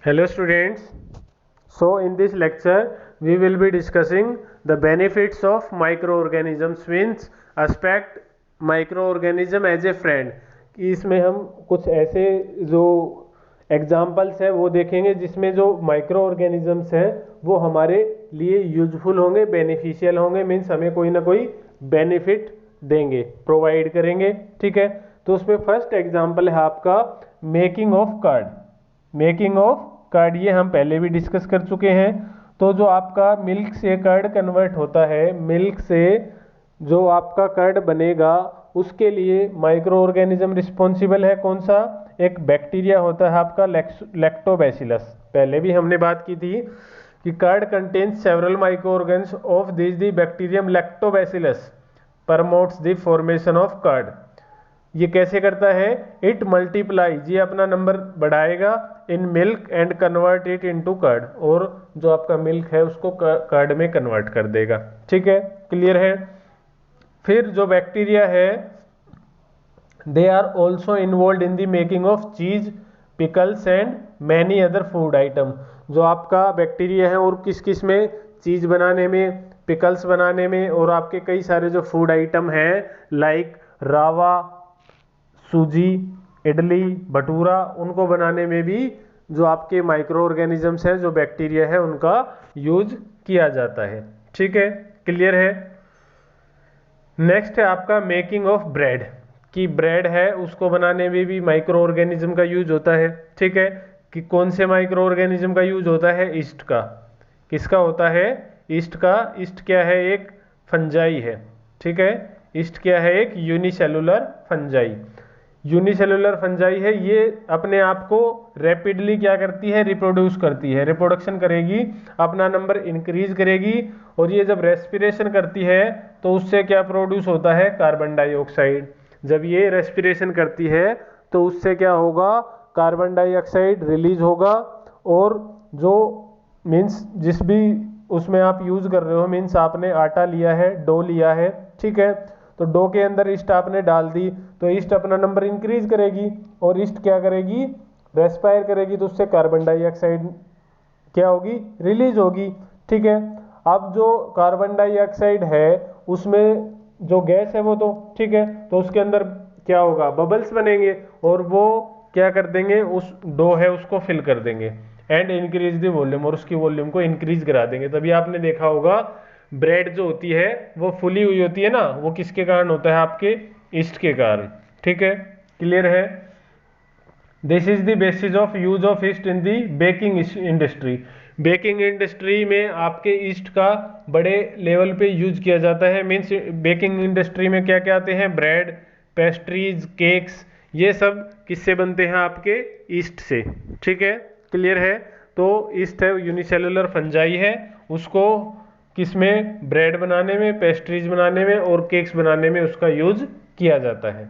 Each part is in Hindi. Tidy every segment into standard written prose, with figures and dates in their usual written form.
Hello students. So in this lecture we will be discussing the benefits of microorganisms means aspect microorganism as a friend। कि इसमें हम कुछ ऐसे जो एग्जाम्पल्स हैं वो देखेंगे जिसमें जो माइक्रो ऑर्गेनिजम्स हैं वो हमारे लिए यूजफुल होंगे, बेनिफिशियल होंगे, मीन्स हमें कोई ना कोई बेनिफिट देंगे, प्रोवाइड करेंगे। ठीक है, तो उसमें फर्स्ट एग्जाम्पल है आपका making of card. Making of card ये हम पहले भी डिस्कस कर चुके हैं। तो जो आपका मिल्क से कर्ड कन्वर्ट होता है, मिल्क से जो आपका कर्ड बनेगा उसके लिए माइक्रो ऑर्गेनिज्म रिस्पॉन्सिबल है। कौन सा? एक बैक्टीरिया होता है आपका लैक्टोबैसिलस। पहले भी हमने बात की थी कि curd contains several micro organs of this the bacterium lactobacillus promotes the formation of curd. ये कैसे करता है? इट मल्टीप्लाई, ये अपना नंबर बढ़ाएगा in milk and convert it into curd, और जो आपका मिल्क है उसको कर्ड में कन्वर्ट कर देगा। ठीक है, क्लियर है। फिर जो बैक्टीरिया है they are also involve in the making of cheese, pickles and many other food item. जो आपका बैक्टीरिया है और किस किस में? चीज बनाने में, पिकल्स बनाने में, और आपके कई सारे जो फूड आइटम हैं लाइक रावा, सूजी, इडली, भटूरा, उनको बनाने में भी जो आपके माइक्रो ऑर्गेनिजम्स हैं, जो बैक्टीरिया है, उनका यूज किया जाता है। ठीक है, क्लियर है। नेक्स्ट है आपका मेकिंग ऑफ ब्रेड। कि ब्रेड है उसको बनाने में भी माइक्रो ऑर्गेनिज्म का यूज होता है। ठीक है, कि कौन से माइक्रो ऑर्गेनिज्म का यूज होता है? ईस्ट का। किसका होता है? ईस्ट का। ईस्ट क्या है? एक फंजाई है। ठीक है, ईस्ट क्या है? एक यूनिसेलुलर फंजाई। यूनिसेलुलर फंजाई है, ये अपने आप को रैपिडली क्या करती है? रिप्रोड्यूस करती है, रिप्रोडक्शन करेगी, अपना नंबर इंक्रीज करेगी, और ये जब रेस्पिरेशन करती है तो उससे क्या प्रोड्यूस होता है? Carbon dioxide. जब ये रेस्पिरेशन करती है तो उससे क्या होगा? कार्बन डाइऑक्साइड रिलीज होगा, और जो मीन्स जिस भी उसमें आप यूज कर रहे हो, मीन्स आपने आटा लिया है, डो लिया है, ठीक है, तो डो के अंदर ईस्ट आपने डाल दी तो ईस्ट अपना नंबर इंक्रीज करेगी, और ईस्ट क्या करेगी? रेस्पायर करेगी, तो उससे कार्बन डाइऑक्साइड क्या होगी? रिलीज होगी। ठीक है, अब जो कार्बन डाइऑक्साइड है उसमें जो गैस है वो तो ठीक है, तो उसके अंदर क्या होगा? बबल्स बनेंगे, और वो क्या कर देंगे? उस डो है उसको फिल कर देंगे एंड इंक्रीज द वॉल्यूम, और उसकी वॉल्यूम को इंक्रीज करा देंगे। तभी आपने देखा होगा ब्रेड जो होती है वो फुली हुई होती है ना, वो किसके कारण होता है? आपके ईस्ट के कारण। ठीक है, क्लियर है। This is the basis of use of east in the baking industry. Baking industry में आपके ईस्ट का बड़े लेवल पे यूज किया जाता है। मीन्स बेकिंग इंडस्ट्री में क्या क्या आते हैं? ब्रेड, पेस्ट्रीज, केक्स, ये सब किससे बनते हैं? आपके ईस्ट से। ठीक है, क्लियर है। तो ईस्ट है यूनिसेलुलर फंजाई है, उसको किसमें? ब्रेड बनाने में, पेस्ट्रीज बनाने में और केक्स बनाने में उसका यूज किया जाता है।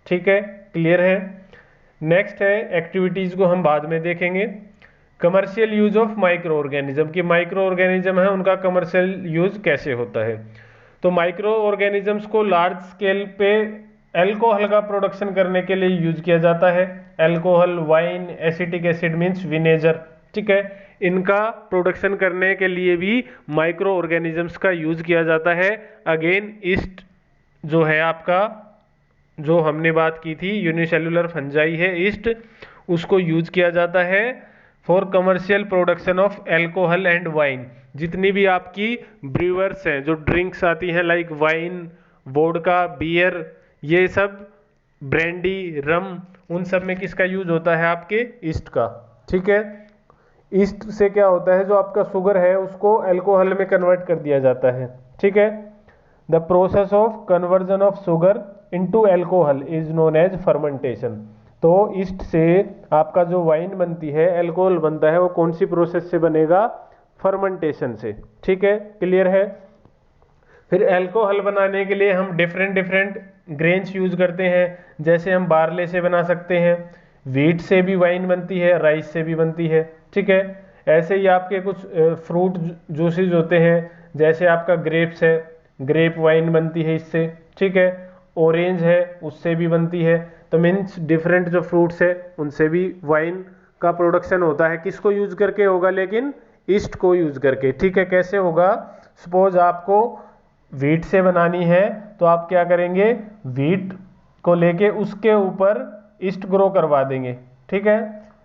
ठीक है, क्लियर है। नेक्स्ट है एक्टिविटीज को हम बाद में देखेंगे। Commercial use of micro organism, की माइक्रो ऑर्गेनिज्म है उनका कमर्शियल यूज कैसे होता है। तो माइक्रो ऑर्गेनिजम्स को लार्ज स्केल पे एल्कोहल का प्रोडक्शन करने के लिए यूज किया जाता है। Alcohol, wine, acetic acid means vinegar, ठीक है, इनका प्रोडक्शन करने के लिए भी माइक्रो ऑर्गेनिजम्स का यूज किया जाता है। अगेन ईस्ट जो है आपका, जो हमने बात की थी यूनिसेलुलर फंजाई है ईस्ट, उसको यूज किया जाता है for commercial production of alcohol and wine. जितनी भी आपकी ब्रूअर्स हैं, जो ड्रिंक्स आती हैं लाइक वाइन, वोडका, बियर, ये सब, ब्रांडी, रम, उन सब में किसका यूज होता है? आपके ईस्ट का। ठीक है, ईस्ट से क्या होता है? जो आपका शुगर है उसको एल्कोहल में कन्वर्ट कर दिया जाता है। ठीक है, the process of conversion of sugar into alcohol is known as fermentation. तो ईस्ट से आपका जो वाइन बनती है, एल्कोहल बनता है, वो कौन सी प्रोसेस से बनेगा? फर्मेंटेशन से। ठीक है, क्लियर है। फिर एल्कोहल बनाने के लिए हम डिफरेंट डिफरेंट ग्रेन्स यूज करते हैं। जैसे हम बार्ले से बना सकते हैं, वीट से भी वाइन बनती है, राइस से भी बनती है। ठीक है, ऐसे ही आपके कुछ फ्रूट जूसेस होते हैं, जैसे आपका ग्रेप्स है, ग्रेप वाइन बनती है इससे। ठीक है, ऑरेंज है उससे भी बनती है। तो मीन्स डिफरेंट जो फ्रूट्स है उनसे भी वाइन का प्रोडक्शन होता है, किसको यूज करके होगा, लेकिन ईस्ट को यूज करके। ठीक है, कैसे होगा, सपोज आपको व्हीट से बनानी है तो आप क्या करेंगे, व्हीट को लेके उसके ऊपर ईस्ट ग्रो करवा देंगे। ठीक है,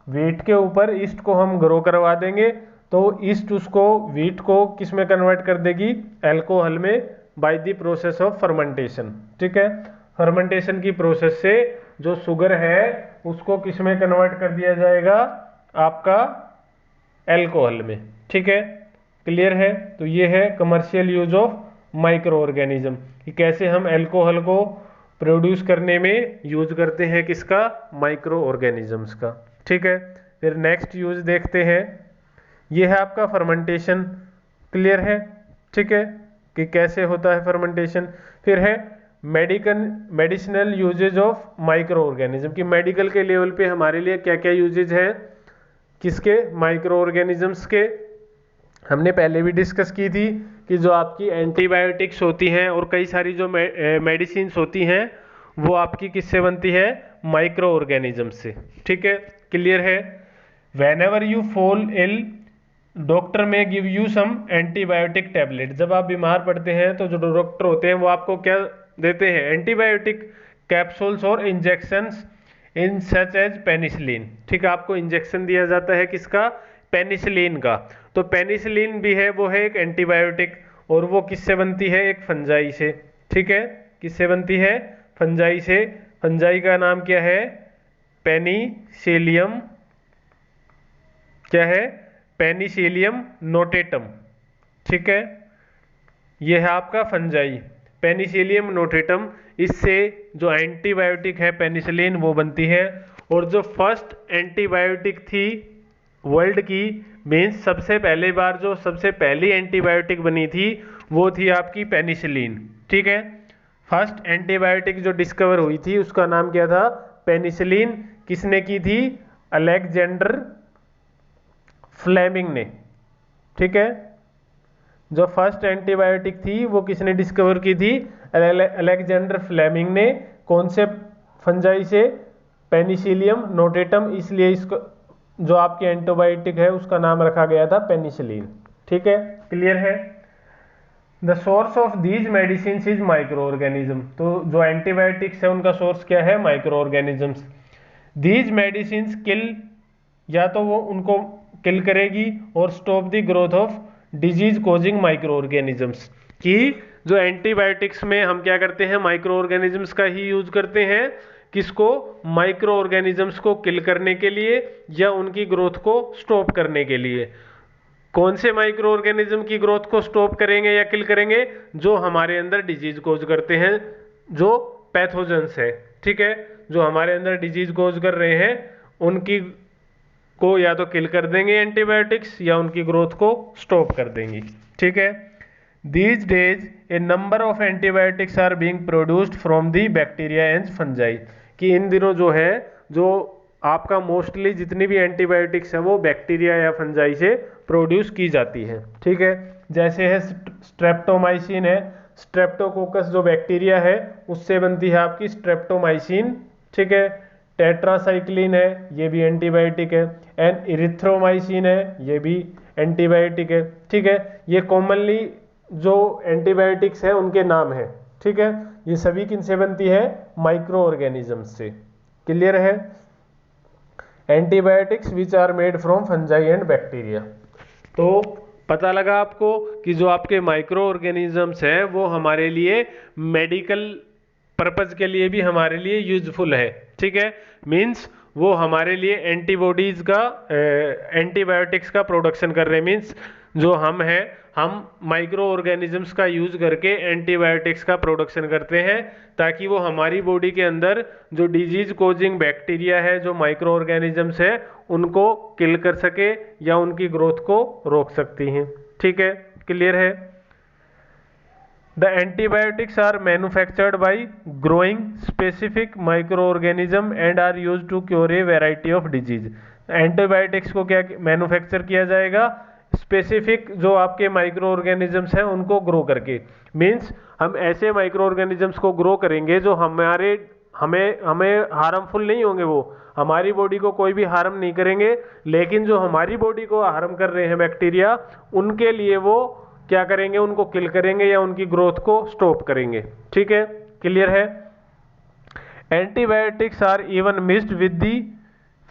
व्हीट के ऊपर ईस्ट को हम ग्रो करवा देंगे तो ईस्ट उसको व्हीट को किस में कन्वर्ट कर देगी, एल्कोहल में, by the process of fermentation. ठीक है, फर्मेंटेशन की प्रोसेस से जो शुगर है उसको किस में कन्वर्ट कर दिया जाएगा, आपका एल्कोहल में। ठीक है, क्लियर है। तो ये है commercial use of micro organism, कि कैसे हम एल्कोहल को प्रोड्यूस करने में यूज करते हैं, किसका, माइक्रो ऑर्गेनिजम्स का। ठीक है, फिर नेक्स्ट यूज देखते हैं, ये है आपका फर्मेंटेशन। क्लियर है, ठीक है, कि कैसे होता है फर्मेंटेशन। फिर है medicinal uses of micro organism, कि मेडिकल के लेवल पे हमारे लिए क्या क्या यूजेज हैं, किसके, माइक्रो ऑर्गेनिजम्स के। हमने पहले भी डिस्कस की थी कि जो आपकी एंटीबायोटिक्स होती हैं और कई सारी जो मेडिसिन होती हैं वो आपकी किससे बनती है, माइक्रो ऑर्गेनिज्म से। ठीक है, क्लियर है। Whenever you fall ill, doctor may give you some antibiotic tablet, जब आप बीमार पड़ते हैं तो जो डॉक्टर होते हैं वो आपको क्या देते हैं, एंटीबायोटिक कैप्सूल्स और इंजेक्शंस इन सच एज पेनिसिलिन। ठीक है, आपको इंजेक्शन दिया जाता है किसका, पेनिसिलिन का। तो पेनिसिलिन भी है, वो है एक एंटीबायोटिक, और वो किससे बनती है, एक फंजाई से। ठीक है, किससे बनती है, फंजाई से। फंजाई का नाम क्या है, पेनिसिलियम, क्या है, पेनिसिलियम नोटेटम। ठीक है, यह है आपका फंजाई, पेनिसिलियम नोटेटम। इससे जो एंटीबायोटिक है पेनिसिलिन वो बनती है। और जो फर्स्ट एंटीबायोटिक थी वर्ल्ड की, मीन्स सबसे पहले बार जो सबसे पहली एंटीबायोटिक बनी थी वो थी आपकी पेनिसिलिन। ठीक है, फर्स्ट एंटीबायोटिक जो डिस्कवर हुई थी उसका नाम क्या था, पेनिसिलिन। किसने की थी, अलेक्जेंडर फ्लेमिंग ने। ठीक है, जो फर्स्ट एंटीबायोटिक थी वो किसने डिस्कवर की थी, अलेक्जेंडर फ्लेमिंग ने। कौन से फंजाई से, पेनिसिलियम नोटेटम, इसलिए इसको जो आपकी एंटीबायोटिक है उसका नाम रखा गया था पेनिसिलिन। ठीक है, क्लियर है। The source of these medicine is micro organism, तो जो एंटीबायोटिक्स है उनका सोर्स क्या है, माइक्रो ऑर्गेनिजम्स। दीज मेडिसिन किल, या तो वो उनको किल करेगी और stop the growth of disease causing micro organisms, कि जो एंटीबायोटिक्स में हम क्या करते हैं, माइक्रो ऑर्गेनिजम्स का ही यूज करते हैं, किसको, माइक्रो ऑर्गेनिजम्स को किल करने के लिए या उनकी ग्रोथ को स्टॉप करने के लिए। कौन से माइक्रो ऑर्गेनिज्म की ग्रोथ को स्टॉप करेंगे या किल करेंगे, जो हमारे अंदर डिजीज कोज करते हैं, जो पैथोजेंस है। ठीक है, जो हमारे अंदर डिजीज कोज कर रहे हैं उनकी को या तो किल कर देंगे एंटीबायोटिक्स, या उनकी ग्रोथ को स्टॉप कर देंगी। ठीक है, these days a number of antibiotics are being produced from the bacteria and fungi, कि इन दिनों जो है, जो आपका मोस्टली जितनी भी एंटीबायोटिक्स है वो बैक्टीरिया या फंजाई से प्रोड्यूस की जाती है। ठीक है, जैसे है स्ट्रेप्टोमाइसिन है, स्ट्रेप्टोकोकस जो बैक्टीरिया है उससे बनती है आपकी स्ट्रेप्टोमाइसिन। ठीक है, टेट्रासाइक्लिन है, ये भी एंटीबायोटिक है, एंड इरिथ्रोमाइसिन है, ये भी एंटीबायोटिक है। ठीक है, ये कॉमनली जो एंटीबायोटिक्स है उनके नाम है। ठीक है, ये सभी किनसे बनती है, माइक्रो ऑर्गेनिजम्स से। क्लियर है। Antibiotics which are made from fungi and bacteria. तो पता लगा आपको कि जो आपके माइक्रो ऑर्गेनिजम्स हैं वो हमारे लिए मेडिकल पर्पज के लिए भी हमारे लिए यूजफुल है। ठीक है, मीन्स वो हमारे लिए एंटीबॉडीज का एंटीबायोटिक्स का प्रोडक्शन कर रहे हैं। मीन्स जो हम हैं, हम माइक्रो ऑर्गेनिजम्स का यूज करके एंटीबायोटिक्स का प्रोडक्शन करते हैं, ताकि वो हमारी बॉडी के अंदर जो डिजीज कोजिंग बैक्टीरिया है, जो माइक्रो ऑर्गेनिजम्स है, उनको किल कर सके या उनकी ग्रोथ को रोक सकती हैं। ठीक है, क्लियर है। The antibiotics are manufactured by growing specific microorganism and are used to cure a variety of disease. Antibiotics को क्या मैन्युफैक्चर किया जाएगा, स्पेसिफिक जो आपके माइक्रो ऑर्गेनिजम्स हैं उनको ग्रो करके। मीन्स हम ऐसे माइक्रो ऑर्गेनिजम्स को ग्रो करेंगे जो हमें हमें हार्मफुल नहीं होंगे, वो हमारी बॉडी को कोई भी हार्म नहीं करेंगे, लेकिन जो हमारी बॉडी को हार्म कर रहे हैं बैक्टीरिया, उनके लिए वो क्या करेंगे, उनको किल करेंगे या उनकी ग्रोथ को स्टॉप करेंगे। ठीक है, क्लियर है। Antibiotics are even mixed with the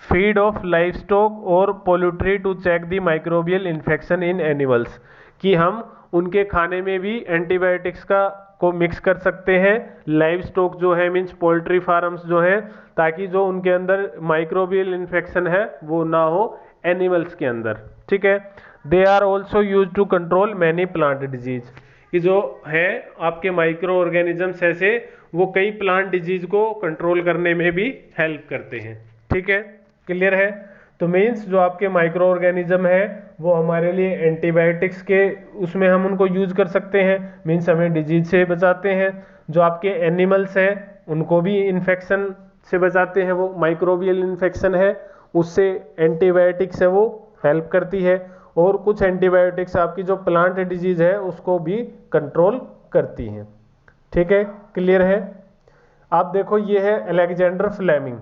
feed of life stock और poultry to check the microbial infection in animals, कि हम उनके खाने में भी एंटीबायोटिक्स का को मिक्स कर सकते हैं, लाइव स्टॉक जो है मीन्स पोल्ट्री फार्म्स जो है, ताकि जो उनके अंदर माइक्रोबियल इन्फेक्शन है वो ना हो एनिमल्स के अंदर। ठीक है। They are also use to control many plant disease, कि जो है आपके माइक्रो ऑर्गेनिजम्स ऐसे वो कई प्लांट डिजीज को कंट्रोल करने में भी हेल्प करते हैं। ठीक है, क्लियर है। तो मीन्स जो आपके माइक्रो ऑर्गेनिज्म है वो हमारे लिए एंटीबायोटिक्स के उसमें हम उनको यूज कर सकते हैं, मीन्स हमें डिजीज से बचाते हैं। जो आपके एनिमल्स हैं उनको भी इन्फेक्शन से बचाते हैं, वो माइक्रोबियल इन्फेक्शन है उससे एंटीबायोटिक्स है वो हेल्प करती है। और कुछ एंटीबायोटिक्स आपकी जो प्लांट डिजीज है उसको भी कंट्रोल करती हैं। ठीक है, क्लियर है। आप देखो ये है अलेक्जेंडर फ्लेमिंग।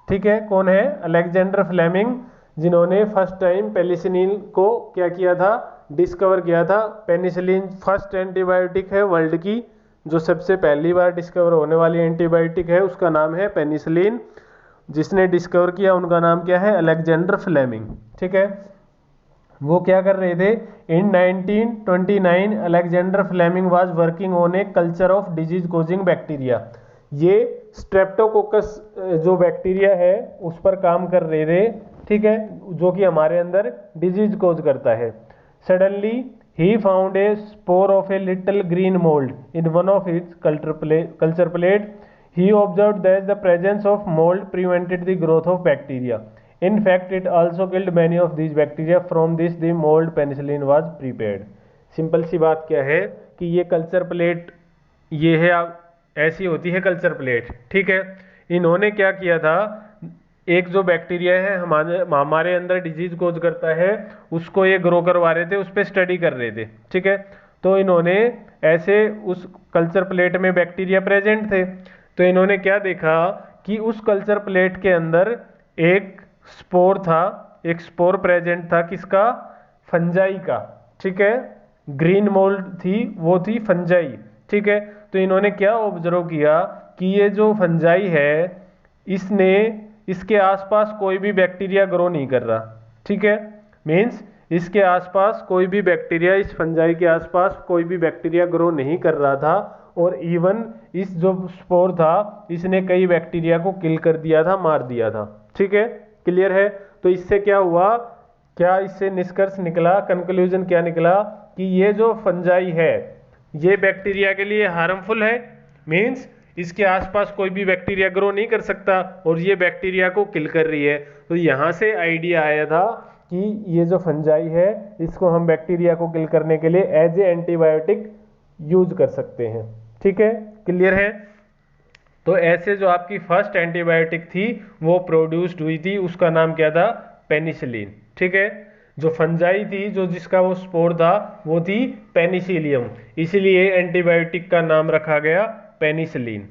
ठीक है, कौन है? अलेक्जेंडर फ्लेमिंग, जिन्होंने फर्स्ट टाइम पेनिसिलिन को क्या किया था, डिस्कवर किया था। पेनिसिलिन फर्स्ट एंटीबायोटिक है वर्ल्ड की, जो सबसे पहली बार डिस्कवर होने वाली एंटीबायोटिक है उसका नाम है पेनिसिलिन। जिसने डिस्कवर किया उनका नाम क्या है? Alexander Fleming. ठीक है, वो क्या कर रहे थे? In 1929 Alexander Fleming was working on a culture of disease causing bacteria. ये स्ट्रेप्टोकोकस जो बैक्टीरिया है उस पर काम कर रहे थे। ठीक है, जो कि हमारे अंदर डिजीज कोज करता है। Suddenly he found a spore of a little green mould in one of its culture plate. He observed that the presence of mould prevented the growth of bacteria. In fact, it also killed many of these bacteria. From this, the mold penicillin was prepared. Simple सी बात क्या है कि ये कल्चर प्लेट, ये है ऐसी होती है कल्चर प्लेट। ठीक है, इन्होंने क्या किया था, एक जो बैक्टीरिया है हमारे अंदर डिजीज कोज करता है उसको ये ग्रो करवा रहे थे, उस पर स्टडी कर रहे थे। ठीक है, तो इन्होंने ऐसे उस कल्चर प्लेट में बैक्टीरिया प्रेजेंट थे, तो इन्होंने क्या देखा कि उस कल्चर प्लेट के अंदर एक स्पोर था, एक स्पोर प्रेजेंट था, किसका? फंजाई का। ठीक है, ग्रीन मोल्ड थी, वो थी फंजाई। ठीक है, तो इन्होंने क्या ऑब्जर्व किया कि ये जो फंजाई है इसने इसके आसपास कोई भी बैक्टीरिया ग्रो नहीं कर रहा। ठीक है, मीन्स इसके आसपास कोई भी बैक्टीरिया, इस फंजाई के आसपास कोई भी बैक्टीरिया ग्रो नहीं कर रहा था। और इवन इस जो स्पोर था इसने कई बैक्टीरिया को किल कर दिया था, मार दिया था। ठीक है, क्लियर है। तो इससे क्या हुआ, क्या इससे निष्कर्ष निकला, कंक्लूजन क्या निकला कि ये जो फंजाई है ये बैक्टीरिया के लिए हार्मफुल है, मीन्स इसके आसपास कोई भी बैक्टीरिया ग्रो नहीं कर सकता और ये बैक्टीरिया को किल कर रही है। तो यहाँ से आइडिया आया था कि ये जो फंजाई है इसको हम बैक्टीरिया को किल करने के लिए एज ए एंटीबायोटिक यूज कर सकते हैं। ठीक है, क्लियर है। तो ऐसे जो आपकी फर्स्ट एंटीबायोटिक थी वो प्रोड्यूस्ड हुई थी, उसका नाम क्या था? पेनिसिलिन। ठीक है, जो फंजाई थी, जो जिसका वो स्पोर था वो थी पेनिसिलियम, इसलिए एंटीबायोटिक का नाम रखा गया पेनिसिलिन।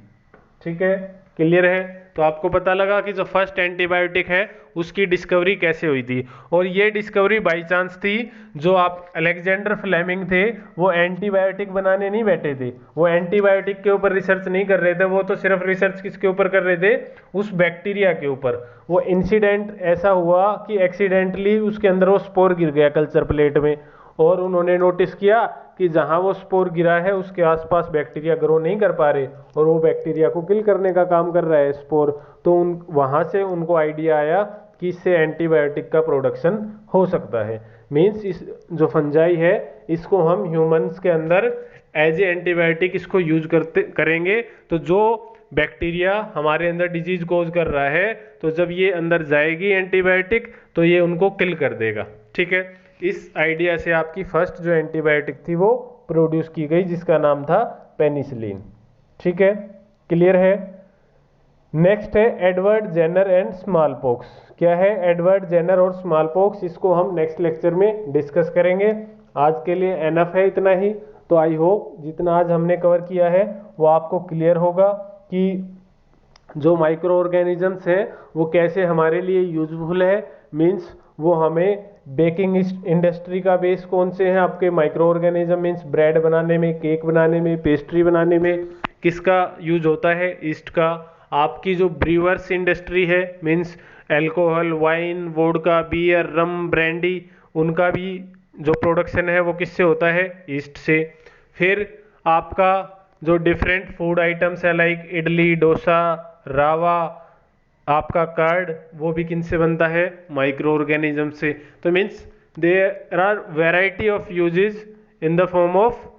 ठीक है, क्लियर है। तो आपको पता लगा कि जो फर्स्ट एंटीबायोटिक है उसकी डिस्कवरी कैसे हुई थी, और ये डिस्कवरी बाय चांस थी। जो आप अलेक्जेंडर फ्लेमिंग थे वो एंटीबायोटिक बनाने नहीं बैठे थे, वो एंटीबायोटिक के ऊपर रिसर्च नहीं कर रहे थे, वो तो सिर्फ रिसर्च किसके ऊपर कर रहे थे? उस बैक्टीरिया के ऊपर। वो इंसिडेंट ऐसा हुआ कि एक्सीडेंटली उसके अंदर वो स्पोर गिर गया कल्चर प्लेट में, और उन्होंने नोटिस किया कि जहां वो स्पोर गिरा है उसके आसपास बैक्टीरिया ग्रो नहीं कर पा रहे और वो बैक्टीरिया को किल करने का काम कर रहा है स्पोर। तो वहां से उनको आइडिया आया कि इससे एंटीबायोटिक का प्रोडक्शन हो सकता है। मीन्स इस जो फंजाई है इसको हम ह्यूमंस के अंदर एज ए एंटीबायोटिक इसको यूज करेंगे, तो जो बैक्टीरिया हमारे अंदर डिजीज कोज कर रहा है, तो जब ये अंदर जाएगी एंटीबायोटिक तो ये उनको किल कर देगा। ठीक है, इस आइडिया से आपकी फर्स्ट जो एंटीबायोटिक थी वो प्रोड्यूस की गई, जिसका नाम था पेनिसिलिन। ठीक है, क्लियर है। नेक्स्ट है Edward Jenner and small pox. क्या है एडवर्ड जेनर और स्मॉल पॉक्स? इसको हम नेक्स्ट लेक्चर में डिस्कस करेंगे। आज के लिए एनफ है इतना ही। तो आई होप जितना आज हमने कवर किया है वो आपको क्लियर होगा कि जो माइक्रो ऑर्गेनिजम्स हैं वो कैसे हमारे लिए यूजफुल है, मीन्स वो हमें बेकिंग इंडस्ट्री का बेस कौन से हैं आपके माइक्रो ऑर्गेनिज्म, मीन्स ब्रेड बनाने में, केक बनाने में, पेस्ट्री बनाने में किसका यूज होता है, ईस्ट का। आपकी जो ब्रीवर्स इंडस्ट्री है, means alcohol, wine, vodka, beer, rum, brandy, उनका भी जो प्रोडक्शन है वो किससे होता है, ईस्ट से। फिर आपका जो डिफरेंट फूड आइटम्स है लाइक इडली, डोसा, रावा, आपका कार्ड, वो भी किन से बनता है, माइक्रो ऑर्गेनिज्म से। तो means there are variety of uses in the form of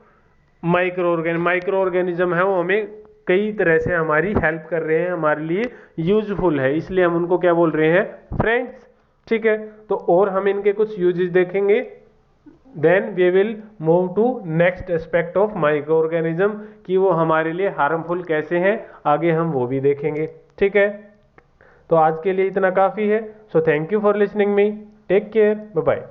micro organism है, वो हमें कई तरह से हमारी हेल्प कर रहे हैं, हमारे लिए यूजफुल है, इसलिए हम उनको क्या बोल रहे हैं, फ्रेंड्स। ठीक है, तो और हम इनके कुछ यूजेस देखेंगे, then we will move to next aspect of micro organism कि वो हमारे लिए हार्मफुल कैसे हैं, आगे हम वो भी देखेंगे। ठीक है, तो आज के लिए इतना काफ़ी है। So thank you for listening me, take care, bye bye.